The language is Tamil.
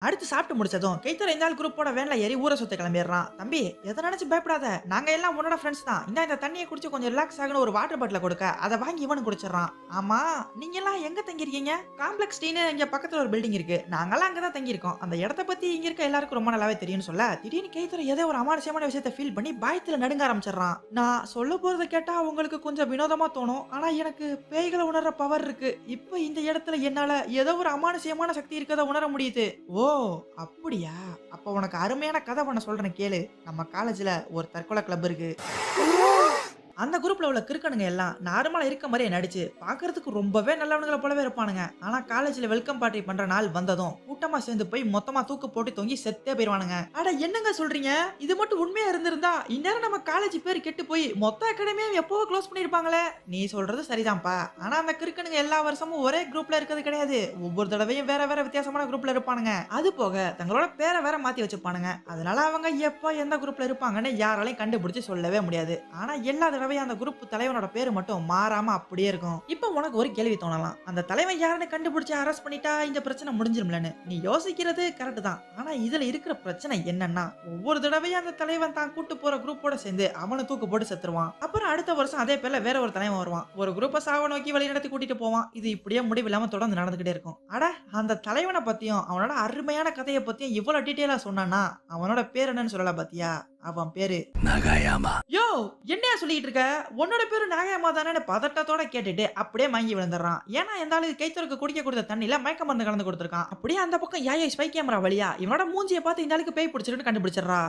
அடுத்து சாப்பிட்டு முடிச்சதும் கைத்தற இந்த ஆள் குரூப்போட வேன்ல ஏறி ஊரை சுத்த கிளம்பிடுறான். தம்பி எதை நினைச்சு பயப்படாத, நாங்க எல்லாம் உன்னோட ஃப்ரெண்ட்ஸ் தான். இந்த தண்ணியை குடிச்சு கொஞ்சம் ரிலாக்ஸ் ஆகணும் ஒரு வாட்டர் பாட்டில கொடுக்க, அதை வாங்கி இவனு குடிச்சிடறான். ஆமா, நீங்க எல்லாம் எங்க தங்கி இருக்கீங்க? காம்ப்ளெக்ஸ் டீன்னு இங்க பக்கத்துல ஒரு பில்டிங் இருக்கு, நாங்கெல்லாம் அங்கதான் தங்கி இருக்கோம். அந்த இடத்த பத்தி இங்க இருக்க எல்லாருக்கும் ரொம்ப நல்லாவே தெரியும்னு சொல்ல, திடீர்னு கைத்தற ஏதோ ஒரு அமானுஷமான விஷயத்தை ஃபீல் பண்ணி பயத்துல நடுங்க ஆரம்பிச்சிடறான். நான் சொல்ல போறதை கேட்டா உங்களுக்கு கொஞ்சம் வினோதமா தோணும், ஆனா எனக்கு பேய்களை உணர்ற பவர் இருக்கு. இப்ப இந்த இடத்துல என்னால ஏதோ ஒரு அமானுஷமான சக்தி இருக்கதை உணர முடியுது. ஓ, அப்படியா? அப்ப உனக்கு அருமையான கதை ஒண்ணு சொல்றேன் கேளு. நம்ம காலேஜ்ல ஒரு தற்கொலை கிளப் இருக்கு. அந்த குரூப்ல உள்ள கிறுக்கனுங்க எல்லாம் நார்மலா இருக்க மாதிரியே நடிச்சு பார்க்கறதுக்கு ரொம்பவே நல்லவனுங்கள போலவே இருப்பானுங்க. ஆனா காலேஜ்ல வெல்கம் பார்ட்டி பண்ற நாள் வந்ததும் கூட்டமா சேர்ந்து போய் மொத்தமா தூக்கு போட்டு தொங்கி செத்தே போயிருவானுங்க. அட என்னங்க சொல்றீங்க? இது மட்டும் உண்மையா இருந்திருந்தா இந்நேரம் நம்ம காலேஜ் பேர் கெட்டு போய் மொத்த அகாடமியும் எப்பவோ க்ளோஸ் பண்ணிருப்பாங்களே. நீ சொல்றது சரிதான்ப்பா. ஆனா அந்த கிறுக்கனுங்க எல்லா வருஷமும் ஒரே குரூப்ல இருக்கிறது கிடையாது. ஒவ்வொரு தடவையும் வேற வேற வித்தியாசமான குரூப்ல இருப்பானுங்க. அது போக தங்களோட பேரை வேற மாத்தி வச்சுப்பானுங்க. அதனால அவங்க எப்ப எந்த குரூப்ல இருப்பாங்கன்னு யாராலையும் கண்டுபிடிச்சு சொல்லவே முடியாது. ஆனா எல்லா தடவையும் அந்த குரூப் தலைவனோட பேரு மட்டும் மாறாம அப்படியே இருக்கும். இப்போ உனக்கு ஒரு கேள்வி தோணலாம். அந்த தலைவன் யாருன்னு கண்டுபிடிச்சு அரெஸ்ட் பண்ணிட்டா இந்த பிரச்சனை முடிஞ்சிரும்லன்னு. நீ யோசிக்கிறது கரெக்ட் தான். ஆனா இதுல இருக்கிற பிரச்சனை என்னன்னா, ஒவ்வொரு தடவையும் அந்த தலைவன் தான் கூட்டு போற குரூப்போட சேர்ந்து அவனை தூக்கு போட்டு செத்துருவான். அப்புறம் அடுத்த வருஷம் அதே பேர்ல வேற ஒரு தலைவன் வருவான். ஒரு குரூப்பை சாவ நோக்கி வழி நடத்தி கூட்டிட்டு போவான். இது இப்படியே முடிவில்லாம தொடர்ந்து நடந்துகிட்டே இருக்கும். அட, அந்த தலைவனை பத்தியும் அவனோட அருமையான கதையை பத்தியும் இவ்வளவு டீடைலா சொன்னானா, அவனோட பேர் என்னன்னு சொல்லல பாத்தியா? அவன் பேரு நகாயாமா. யோ, என்னையா சொல்லிட்டு இருக்க? உன்னோட பேரு நாகயாமா தானே? பதட்டத்தோட கேட்டுட்டு அப்படியே மயங்கி விழுந்துடுறான். ஏன்னா இந்த ஆளு கைத்தொருக்கு குடிக்க கொடுத்த தண்ணியில மயக்க மருந்து கலந்து கொடுத்திருக்கான். அப்படியே அந்த பக்கம் யாயை ஸ்பை கேமரா வழியா இவனோட மூஞ்சியை பார்த்து இந்த ஆளுக்கு பேய் பிடிச்சிருக்குன்னு கண்டுபிடிச்சிடறா.